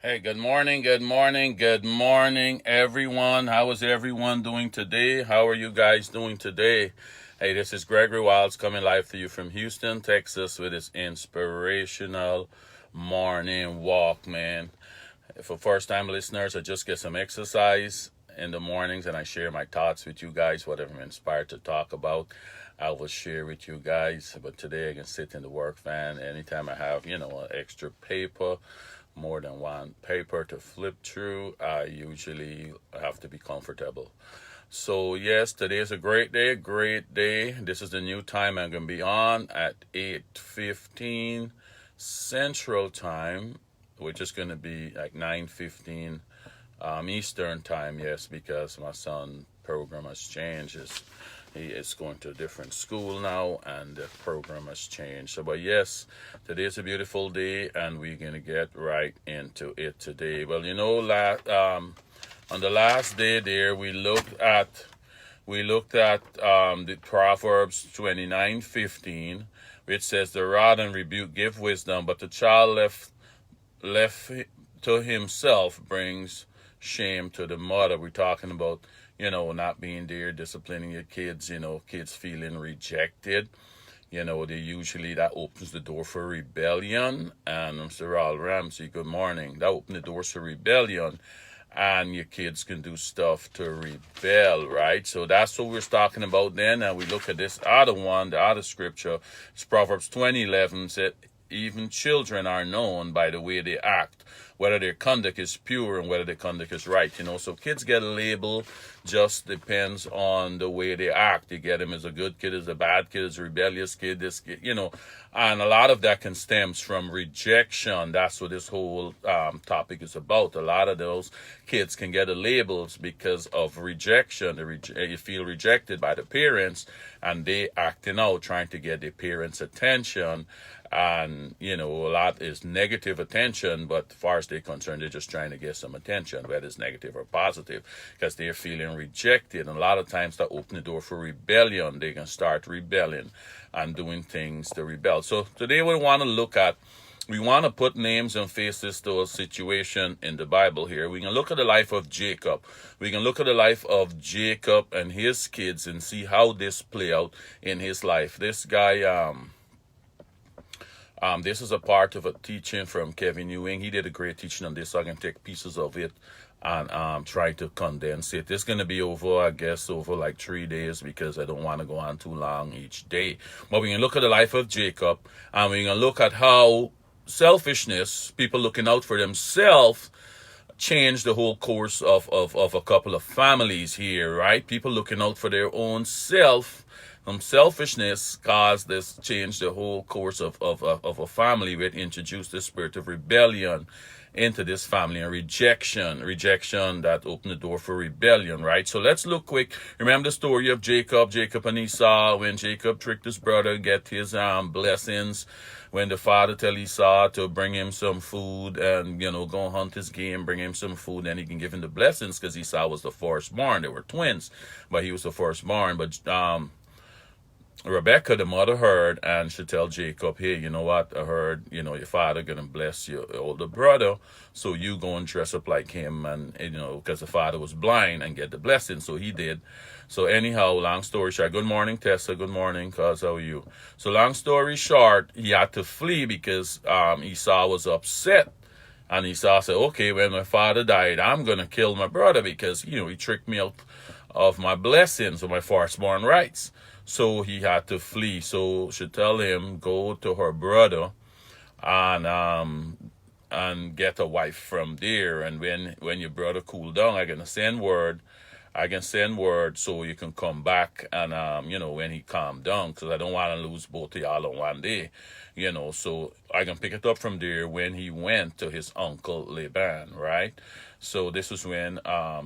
Hey, good morning, everyone. How is everyone doing today? How are you guys doing today? Hey, this is Gregory Wilds coming live to you from Houston, Texas, with this inspirational morning walk, man. For first-time listeners, I just get some exercise in the mornings, and I share my thoughts with you guys, whatever I'm inspired to talk about. I will share with you guys. But today I can sit in the work van anytime I have, an extra paper, more than one paper to flip through. I usually have to be comfortable. So yes, today is a great day, great day. This is the new time I'm gonna be on at 8:15 Central Time, which is gonna be like 9:15 Eastern Time. Yes, because my son program has changed. He is going to a different school now, and the program has changed. So, but yes, today is a beautiful day, and we're gonna get right into it today. Well, on the last day there, we looked at the Proverbs 29:15, which says, "The rod and rebuke give wisdom, but the child left to himself brings shame to the mother." We're talking about, not being there, disciplining your kids, kids feeling rejected. They usually that opens the door for rebellion. And Mr. Al Ramsey, good morning. That opens the doors for rebellion. And your kids can do stuff to rebel, right? So that's what we're talking about then. And we look at this other one, the other scripture. It's Proverbs 20:11 said, "Even children are known by the way they act, whether their conduct is pure and whether their conduct is right." So kids get a label, just depends on the way they act. You get them as a good kid, as a bad kid, as a rebellious kid, this kid, and a lot of that can stems from rejection. That's what this whole topic is about. A lot of those kids can get the labels because of rejection. You feel rejected by the parents, and they acting out, trying to get their parents' attention. And a lot is negative attention, but as far as they're concerned, they're just trying to get some attention, whether it's negative or positive, because they're feeling rejected. And a lot of times that open the door for rebellion. They can start rebelling and doing things to rebel. So today we want to put names and faces to a situation in the Bible here. We can look at the life of Jacob. We can look at the life of Jacob and his kids and see how this play out in his life. This guy, this is a part of a teaching from Kevin Ewing. He did a great teaching on this, so I can take pieces of it and try to condense it. It's going to be over like 3 days, because I don't want to go on too long each day. But we can look at the life of Jacob, and we can look at how selfishness, people looking out for themselves, changed the whole course of a couple of families here, right? People looking out for their own self. Some selfishness caused this, changed the whole course of a family, which introduced the spirit of rebellion into this family, and rejection that opened the door for rebellion, right? So let's look quick. Remember the story of Jacob and Esau, when Jacob tricked his brother, get his blessings, when the father tell Esau to bring him some food and, go hunt his game, bring him some food, and he can give him the blessings, because Esau was the firstborn. They were twins, but he was the firstborn. But Rebecca, the mother, heard, and she tell Jacob, "Hey, you know what? I heard, your father gonna bless your older brother, so you go and dress up like him, and because the father was blind, and get the blessing." So he did. So anyhow, long story short, good morning, Tessa. Good morning, cuz. How are you? So long story short, he had to flee because Esau was upset. And Esau said, "Okay, when my father died, I'm gonna kill my brother because he tricked me out of my blessings, or my firstborn rights." So he had to flee. So she tell him, go to her brother and get a wife from there. And when your brother cool down, I can send word. So you can come back and when he calm down, because I don't want to lose both of y'all on one day. So I can pick it up from there when he went to his uncle Laban, right? So this is when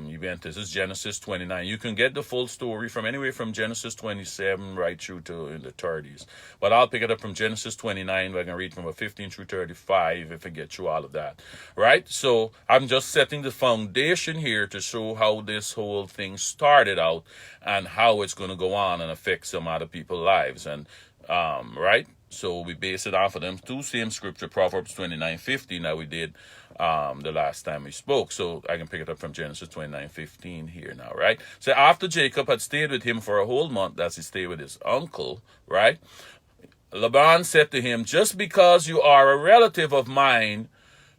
he went. This is Genesis 29. You can get the full story from anywhere from Genesis 27 right through to in the 30s. But I'll pick it up from Genesis 29. I can read from 15 through 35 if I get through all of that, right? So I'm just setting the foundation here to show how this whole thing started out and how it's going to go on and affect some other people's lives. And right? So we base it off of them two same scripture, Proverbs 29:15, that we did the last time we spoke. So I can pick it up from Genesis 29:15 here now, right? So after Jacob had stayed with him for a whole month, as he stayed with his uncle, right? Laban said to him, just because you are a relative of mine,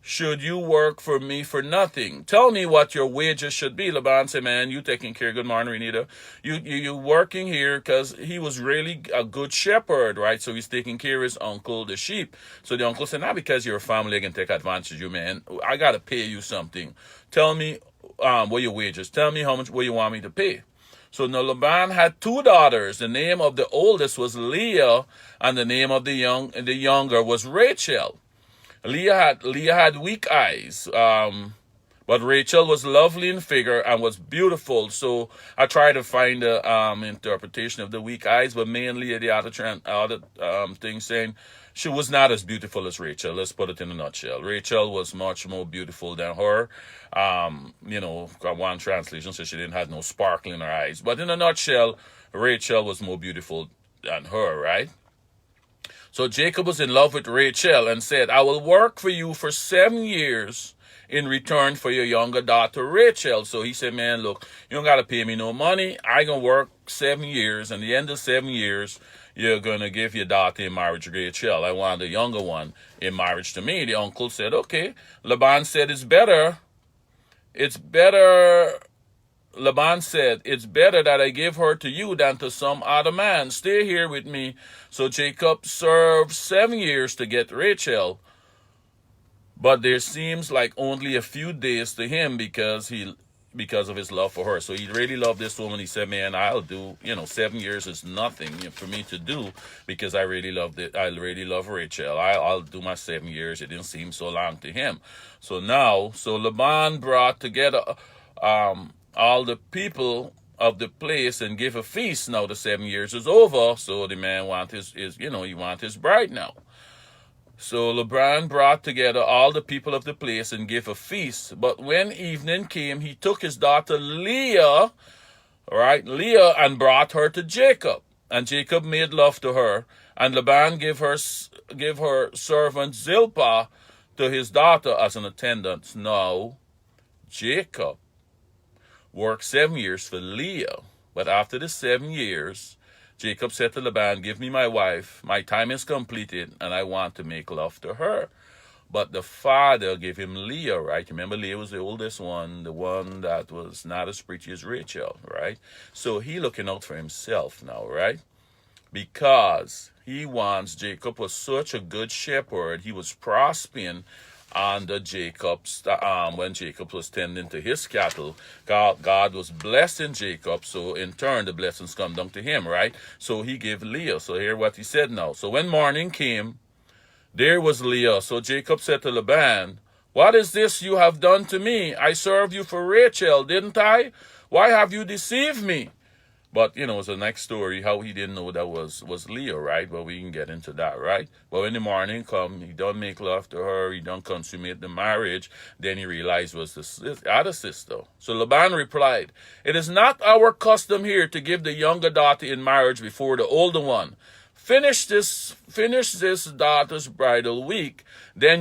should you work for me for nothing? Tell me what your wages should be. Laban said, man, you taking care. Good morning, Renita. You working here because he was really a good shepherd, right? So he's taking care of his uncle, the sheep. So the uncle said, not because you're a family, I can take advantage of you, man. I got to pay you something. Tell me what your wages. Tell me how much what you want me to pay. So now Laban had two daughters. The name of the oldest was Leah, and the name of the younger was Rachel. Leah had weak eyes, but Rachel was lovely in figure and was beautiful. So I tried to find the interpretation of the weak eyes, but mainly the other thing saying she was not as beautiful as Rachel. Let's put it in a nutshell. Rachel was much more beautiful than her. One translation says she didn't have no sparkle in her eyes. But in a nutshell, Rachel was more beautiful than her, right? So Jacob was in love with Rachel and said, I will work for you for 7 years in return for your younger daughter, Rachel. So he said, man, look, you don't got to pay me no money. I going to work 7 years. And at the end of 7 years, you're going to give your daughter in marriage, Rachel. I want the younger one in marriage to me. The uncle said, okay. Laban said, Laban said, it's better that I give her to you than to some other man. Stay here with me. So Jacob served 7 years to get Rachel. But there seems like only a few days to him because of his love for her. So he really loved this woman. He said, man, I'll do, 7 years is nothing for me to do because I really loved it. I really love Rachel. I'll do my 7 years. It didn't seem so long to him. So Laban brought together all the people of the place and give a feast. Now the 7 years is over, so the man want he want his bride now. So Laban brought together all the people of the place and gave a feast. But when evening came, he took his daughter Leah, and brought her to Jacob. And Jacob made love to her, and Laban gave her servant Zilpah to his daughter as an attendant. Now Jacob worked 7 years for Leah. But after the 7 years, Jacob said to Laban, give me my wife. My time is completed, and I want to make love to her. But the father gave him Leah, right? Remember, Leah was the oldest one, the one that was not as pretty as Rachel, right? So he looking out for himself now, right? Because Jacob was such a good shepherd. He was prospering under Jacob's, when Jacob was tending to his cattle. God was blessing Jacob, so in turn the blessings come down to him, right? So he gave Leah. So hear what he said now. So when morning came, there was Leah. So Jacob said to Laban, what is this you have done to me? I served you for Rachel, didn't I? Why have you deceived me? But, it's the next story, how he didn't know that was Leah, right? But we can get into that, right? But when the morning come, he don't make love to her, he don't consummate the marriage, then he realized it was the other sister. So Laban replied, it is not our custom here to give the younger daughter in marriage before the older one. Finish this daughter's bridal week, then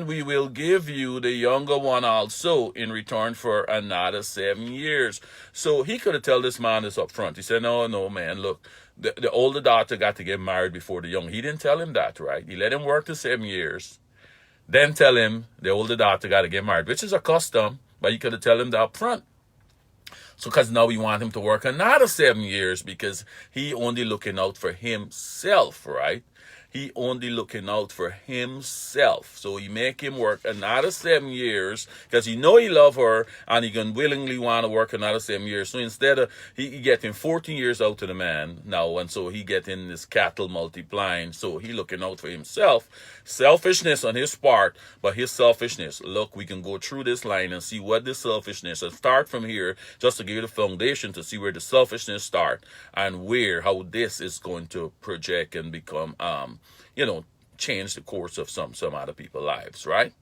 we will give you the younger one also in return for another 7 years. So he could have told this man this up front. He said, no, man, look, the older daughter got to get married before the young. He didn't tell him that, right? He let him work the 7 years, then tell him the older daughter got to get married, which is a custom, but you could have told him that up front. So because now we want him to work another 7 years because he only looking out for himself, right? He only looking out for himself. So he make him work another 7 years because he know he love her and he can willingly want to work another 7 years. So instead of he getting 14 years out to the man now, and so he getting this cattle multiplying. So he looking out for himself. Selfishness on his part, but his selfishness. Look, we can go through this line and see what the selfishness and start from here just to give you the foundation to see where the selfishness start and how this is going to project and become change the course of some other people's lives, right?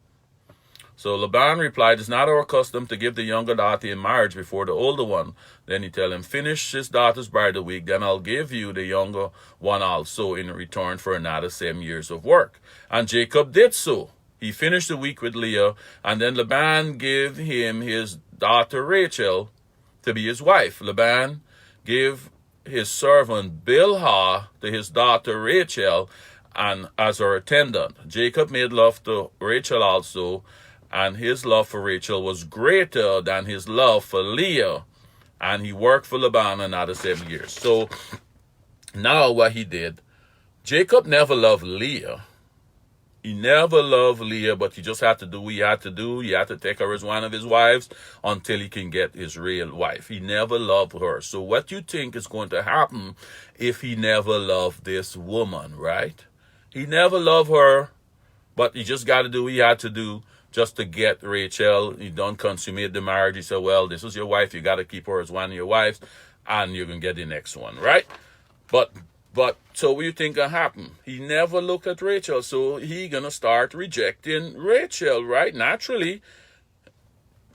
So Laban replied, "It's not our custom to give the younger daughter in marriage before the older one." Then he tell him, "Finish his daughter's bridal week, then I'll give you the younger one also in return for another 7 years of work." And Jacob did so. He finished the week with Leah, and then Laban gave him his daughter Rachel to be his wife. Laban gave his servant Bilhah to his daughter Rachel and as her attendant. Jacob made love to Rachel also, and his love for Rachel was greater than his love for Leah, and he worked for Laban another 7 years. So now what he did, Jacob never loved Leah. He never loved Leah, but he just had to do what he had to do. He had to take her as one of his wives until he can get his real wife. He never loved her. So what do you think is going to happen if he never loved this woman, right? He never loved her, but he just got to do what he had to do just to get Rachel. He done consummate the marriage. He said, well, this is your wife. You got to keep her as one of your wives, and you're going to get the next one, right? But so what do you think gonna happen? He never looked at Rachel, so he gonna start rejecting Rachel, right? Naturally,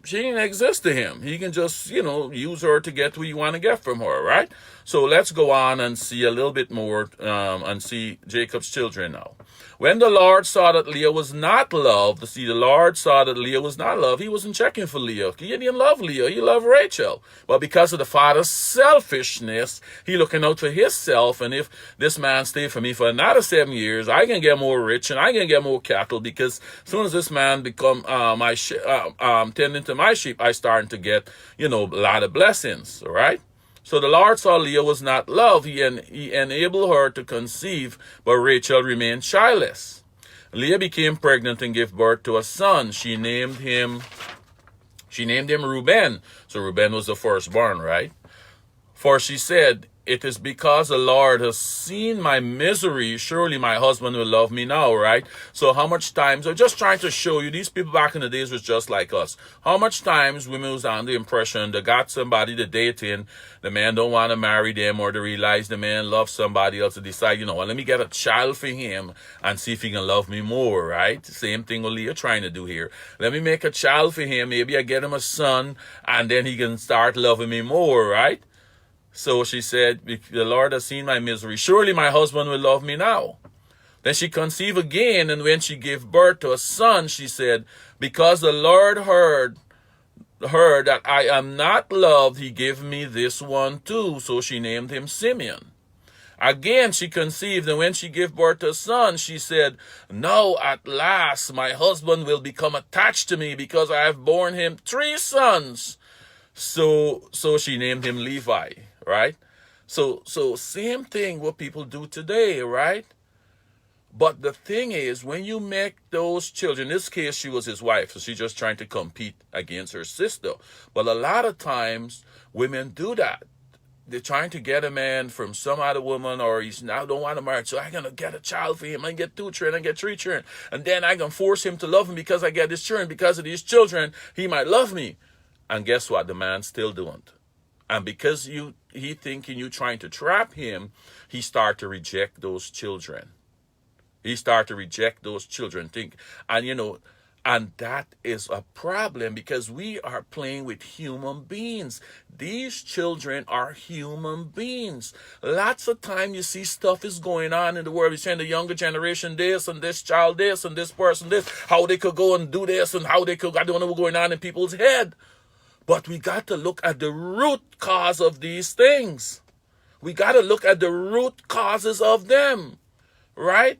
she didn't exist to him. He can just, use her to get what you want to get from her, right? So let's go on and see a little bit more and see Jacob's children now. When the Lord saw that Leah was not loved, the Lord saw that Leah was not loved. He wasn't checking for Leah. He didn't love Leah. He loved Rachel. But because of the father's selfishness, he looking out for himself. And if this man stayed for me for another 7 years, I can get more rich and I can get more cattle, because as soon as this man become tending to my sheep, I starting to get, a lot of blessings, all right? So the Lord saw Leah was not loved. He enabled her to conceive, but Rachel remained childless. Leah became pregnant and gave birth to a son. She named him Reuben. So Reuben was the firstborn, right? For she said, "It is because the Lord has seen my misery. Surely my husband will love me now," right? So how much times, I'm just trying to show you, these people back in the days was just like us. How much times women was on the impression they got somebody to date in, the man don't want to marry them, or they realize the man loves somebody else, to decide, well, let me get a child for him and see if he can love me more, right? Same thing what Leah trying to do here. Let me make a child for him. Maybe I get him a son and then he can start loving me more, right? So she said, "The Lord has seen my misery. Surely my husband will love me now." Then she conceived again, and when she gave birth to a son, she said, "Because the Lord heard that I am not loved, he gave me this one too." So she named him Simeon. Again she conceived, and when she gave birth to a son, she said, "Now at last my husband will become attached to me, because I have borne him 3 sons." So she named him Levi, right? So same thing what people do today, right? But the thing is, when you make those children, in this case, she was his wife, so she's just trying to compete against her sister. But a lot of times, women do that. They're trying to get a man from some other woman, or he's now don't want to marry, so I'm going to get a child for him. I get 2 children, I get 3 children. And then I can force him to love me because I get this children. Because of these children, he might love me. And guess what? The man still don't. And because he thinking you trying to trap him, he start to reject those children. He start to reject those children. And that is a problem, because we are playing with human beings. These children are human beings. Lots of time you see stuff is going on in the world. You're saying the younger generation this, and this child this, and this person this, how they could go and do this, and how they could, I don't know what's going on in people's head. But we got to look at the root cause of these things. We got to look at the root causes of them, right?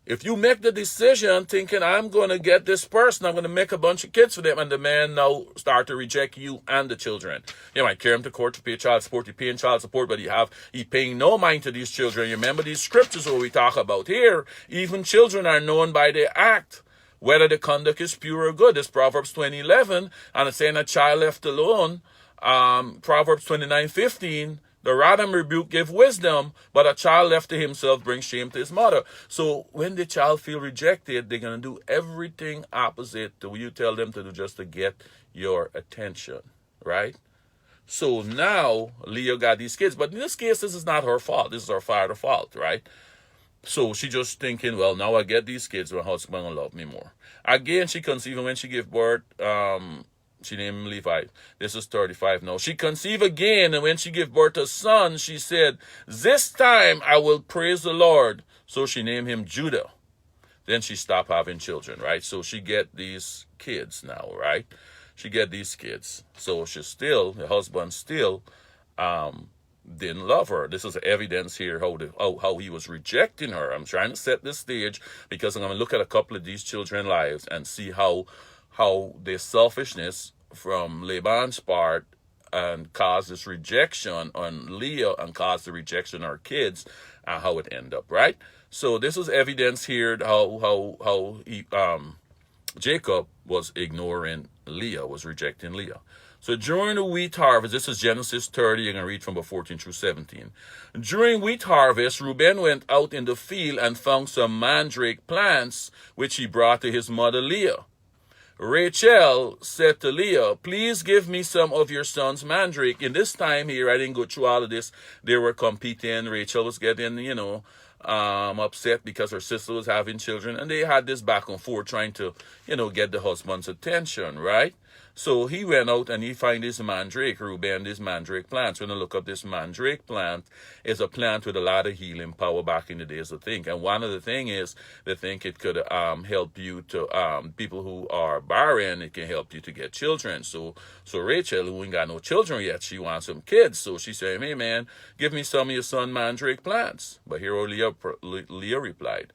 If you make the decision thinking, I'm going to get this person, I'm going to make a bunch of kids for them, and the man now start to reject you and the children. You might carry him to court to pay child support, you're paying child support, but he paying no mind to these children. You remember these scriptures where we talk about here, even children are known by their act, whether the conduct is pure or good. It's Proverbs 20:11, and it's saying a child left alone. Proverbs 29:15, the rod and rebuke give wisdom, but a child left to himself brings shame to his mother. So when the child feel rejected, they're going to do everything opposite to what you tell them to do, just to get your attention, right? So now Leah got these kids, but in this case, this is not her fault. This is her father's fault, right? So she just thinking, well, now I get these kids, my husband will love me more. Again, she conceived, and when she gave birth, she named him Levi. This is 35 now. She conceived again, and when she gave birth to a son, she said, this time I will praise the Lord. So she named him Judah. Then she stopped having children, right? So she get these kids now, right? She get these kids. So she still, the husband still didn't love her. This is evidence here how he was rejecting her. I'm trying to set this stage because I'm going to look at a couple of these children's lives and see how their selfishness from Laban's part and caused this rejection on Leah and caused the rejection on her kids and how it ended up, right? So this is evidence here how Jacob was ignoring Leah, was rejecting Leah. So during the wheat harvest, this is Genesis 30, you're going to read from 14 through 17. During wheat harvest, Reuben went out in the field and found some mandrake plants, which he brought to his mother Leah. Rachel said to Leah, please give me some of your son's mandrake. In this time here, I didn't go through all of this. They were competing. Rachel was getting, upset because her sister was having children. And they had this back and forth trying to, get the husband's attention, right? So he went out and he found this mandrake, Reuben, this mandrake plant. So when you look up this mandrake plant, is a plant with a lot of healing power back in the days, I think. And one of the things is, they think it could help you to, people who are barren, it can help you to get children. So Rachel, who ain't got no children yet, she wants some kids. So she said, hey man, give me some of your son mandrake plants. But here Leah replied,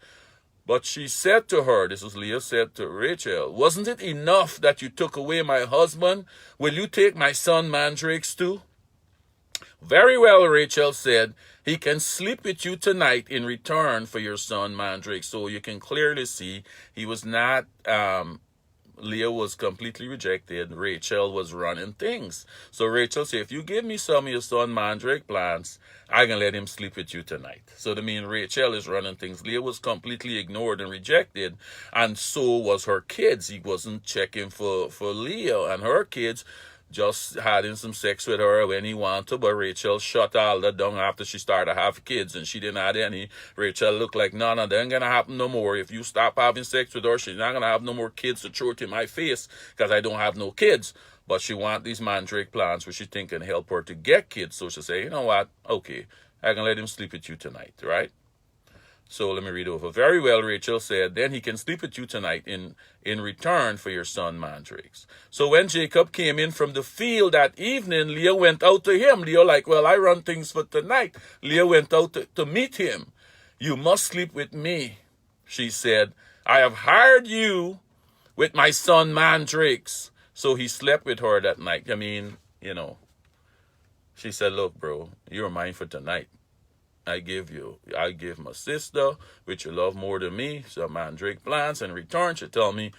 but she said to her, this is Leah said to Rachel, wasn't it enough that you took away my husband? Will you take my son mandrakes too? Very well, Rachel said, he can sleep with you tonight in return for your son mandrake. So you can clearly see he was not, Leah was completely rejected. Rachel was running things. So Rachel said, if you give me some of your son mandrake plants, I can let him sleep with you tonight. So that means Rachel is running things. Leah was completely ignored and rejected, and so was her kids. He wasn't checking for Leah, and her kids just having some sex with her when he wanted, but Rachel shut all that down after she started to have kids, and she didn't have any. Rachel looked like, no, that ain't gonna happen no more. If you stop having sex with her, she's not gonna have no more kids to throw it in my face because I don't have no kids. But she want these mandrake plants, which she think can help her to get kids. So she say, you know what? Okay, I can let him sleep with you tonight, right? So let me read over. Very well, Rachel said, then he can sleep with you tonight in return for your son mandrakes. So when Jacob came in from the field that evening, Leah went out to him. Leah like, well, I run things for tonight. Leah went out to meet him. You must sleep with me, she said. I have hired you with my son mandrakes. So he slept with her that night. I mean, she said, look, bro, you're mine for tonight. I give my sister, which you love more than me, some mandrake plants. In return, she tell me,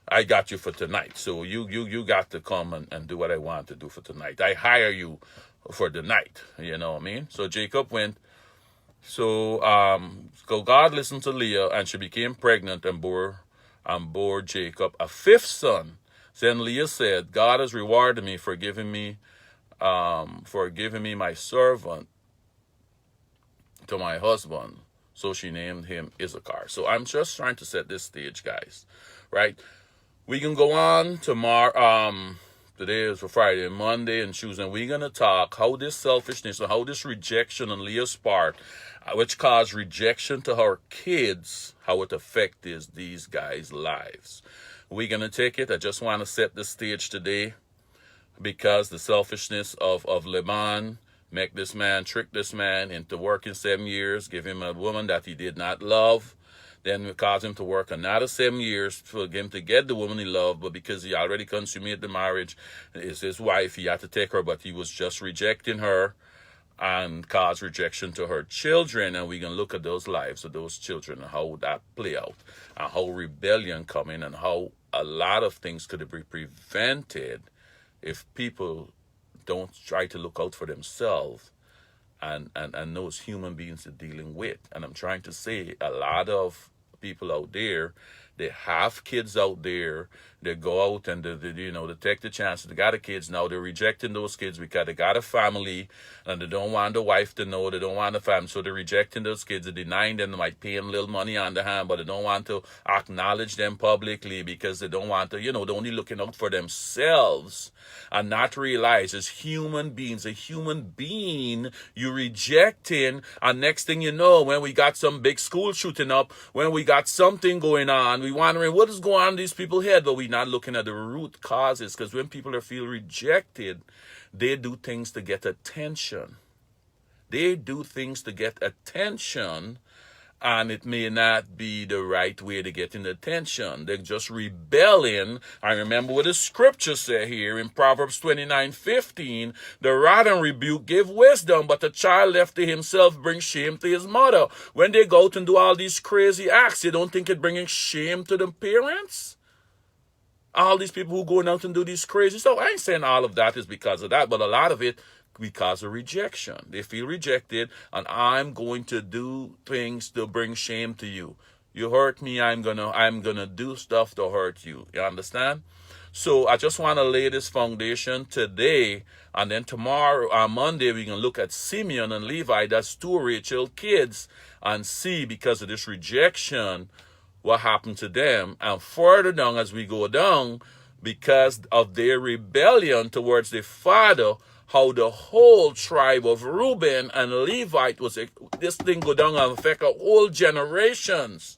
I got you for tonight. So you got to come and do what I want to do for tonight. I hire you for the night. You know what I mean? So Jacob went. So God listened to Leah, and she became pregnant and bore Jacob a fifth son. Then Leah said, God has rewarded me for giving me my servant to my husband. So she named him Issachar. So I'm just trying to set this stage, guys, right? We can go on tomorrow. Today is for Friday, Monday, and Tuesday. And we're going to talk how this selfishness and how this rejection on Leah's part, which caused rejection to her kids, how it affected these guys' lives. We're going to take it. I just want to set the stage today because the selfishness of Laban make this man, trick this man into working 7 years, give him a woman that he did not love, then cause him to work another 7 years for him to get the woman he loved, but because he already consummated the marriage, is his wife, he had to take her, but he was just rejecting her and cause rejection to her children. And we can look at those lives of those children and how that play out, and how rebellion come in, and how a lot of things could be prevented if people don't try to look out for themselves and those human beings they're dealing with. And I'm trying to say, a lot of people out there, they have kids out there, They go out and they take the chances. They got the kids now. They're rejecting those kids because they got a family and they don't want the wife to know. They don't want the family, so they're rejecting those kids. They're denying them. They might pay them a little money on the hand, but they don't want to acknowledge them publicly because they don't want to. They're only looking out for themselves and not realize as human beings, a human being you rejecting, and next thing you know, when we got some big school shooting up, when we got something going on, we wondering what is going on in these people's head, but we're not looking at the root causes, because when people feel rejected, they do things to get attention. They do things to get attention, and it may not be the right way to get in attention. They're just rebelling. I remember what the scripture said here in Proverbs 29:15, the rod and rebuke give wisdom, but the child left to himself brings shame to his mother. When they go out and do all these crazy acts, you don't think it's bringing shame to the parents? All these people who go out and do these crazy stuff. I ain't saying all of that is because of that, but a lot of it because of rejection. They feel rejected, and I'm going to do things to bring shame to you. You hurt me, I'm gonna do stuff to hurt you. You understand? So I just want to lay this foundation today, and then tomorrow on Monday we can look at Simeon and Levi. That's two Rachel kids, and see, because of this rejection, what happened to them. And further down as we go down, because of their rebellion towards their father, how the whole tribe of Reuben and Levite this thing go down and affect our whole generations,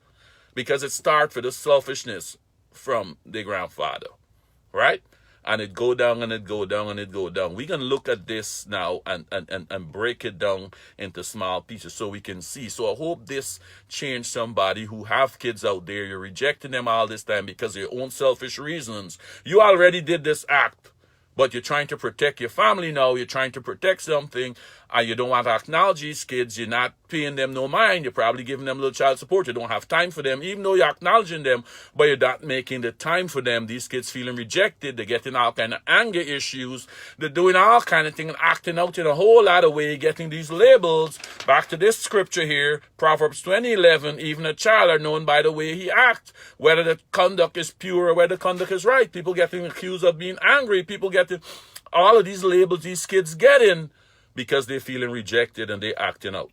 because it starts with the selfishness from their grandfather, right? And it go down and it go down and it go down. We can look at this now and break it down into small pieces so we can see. So I hope this changed somebody who have kids out there. You're rejecting them all this time because of your own selfish reasons. You already did this act, but you're trying to protect your family now. You're trying to protect something, and you don't want to acknowledge these kids. You're not paying them no mind. You're probably giving them a little child support. You don't have time for them, even though you're acknowledging them, but you're not making the time for them. These kids feeling rejected. They're getting all kind of anger issues. They're doing all kind of things and acting out in a whole lot of way, getting these labels. Back to this scripture here, Proverbs 20:11, even a child are known by the way he acts, whether the conduct is pure or whether the conduct is right. People getting accused of being angry. People getting all of these labels these kids getting because they're feeling rejected and they're acting out.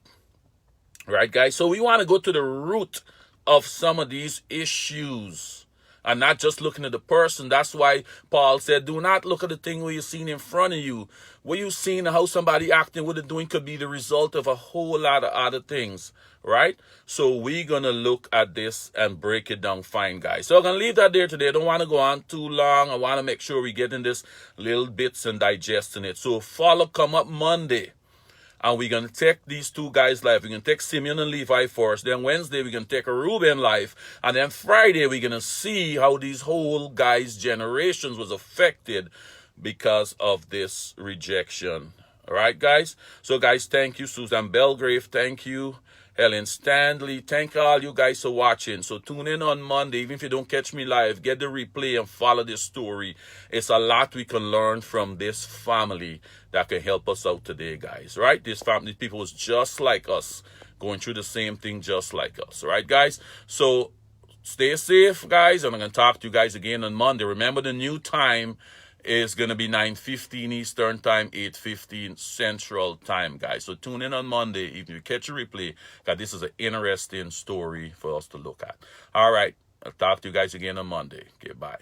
Right, guys? So we want to go to the root of some of these issues and not just looking at the person. That's why Paul said, do not look at the thing where you're seeing in front of you. What you're seeing, how somebody acting, what they're doing could be the result of a whole lot of other things, right? So we're going to look at this and break it down fine, guys. So I'm going to leave that there today. I don't want to go on too long. I want to make sure we get in this little bits and digesting it. So follow come up Monday. And we're going to take these two guys' life. We're going to take Simeon and Levi first. Then Wednesday, we're going to take a Reuben life. And then Friday, we're going to see how these whole guys' generations was affected because of this rejection. All right, guys? So, guys, thank you. Susan Belgrave, thank you. Helen Stanley, thank all you guys for watching. So tune in on Monday. Even if you don't catch me live, get the replay and follow this story. It's a lot we can learn from this family that can help us out today, guys. Right? This family, people is just like us, going through the same thing just like us. Right, guys? So stay safe, guys. And I'm going to talk to you guys again on Monday. Remember, the new time is going to be 9:15 Eastern Time, 8:15 Central Time, guys. So tune in on Monday if you catch a replay, because this is an interesting story for us to look at. All right. I'll talk to you guys again on Monday. Okay, bye.